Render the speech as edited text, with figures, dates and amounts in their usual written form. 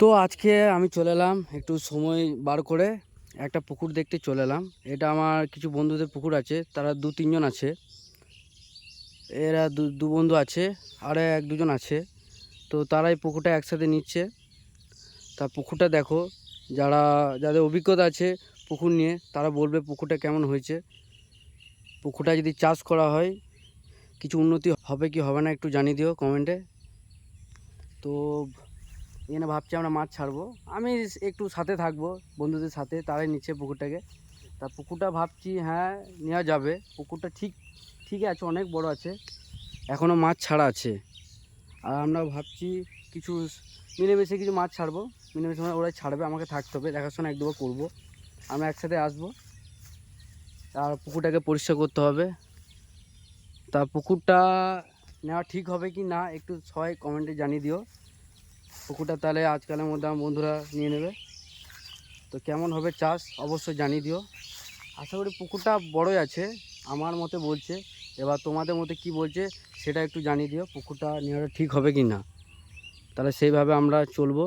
তো আজকে আমি চলে এলাম একটু সময় বার করে একটা পুকুর দেখতে চলে এলাম। এটা আমার কিছু বন্ধুদের পুকুর আছে, তারা 2-3 জন আছে। এরা দু বন্ধু আছে, আর এক দুজন আছে। তো তারা এই পুকুরটা একসাথে নিচ্ছে। তা পুকুরটা দেখো, যাদের অভিজ্ঞতা আছে পুকুর নিয়ে তারা বলবে পুকুরটা কেমন হয়েছে। পুকুরটা যদি চাষ করা হয় কিছু উন্নতি হবে কি হবে না একটু জানিয়ে দিও কমেন্টে। তো এখানে ভাবছি আমরা মাছ ছাড়বো, আমি একটু সাথে থাকবো বন্ধুদের সাথে, তারাই নিচ্ছে পুকুরটাকে। তা পুকুরটা ভাবছি হ্যাঁ নেওয়া যাবে, পুকুরটা ঠিক আছে, অনেক বড় আছে, এখনও মাছ ছাড়া আছে। আর আমরা ভাবছি কিছু মিলেমিশে কিছু মাছ ছাড়বো, মিলেমিশে মানে ওরাই ছাড়বে, আমাকে থাকতে হবে, দেখাশোনা এক দুবার করবো, আমরা একসাথে আসবো। আর পুকুরটাকে পরিষ্কার করতে হবে। তা পুকুরটা নেওয়া ঠিক হবে কি না একটু সবাই কমেন্টে জানিয়ে দিও। পুকুরটা তাহলে আজকালের মধ্যে আমার বন্ধুরা নিয়ে নেবে। তো কেমন হবে চাষ অবশ্যই জানিয়ে দিও। আশা করি পুকুরটা বড়ই আছে আমার মতে বলছে, এবার তোমাদের মতে কি বলছে সেটা একটু জানিয়ে দিও, পুকুরটা নেওয়াটা ঠিক হবে কি না, তাহলে সেইভাবে আমরা চলবো।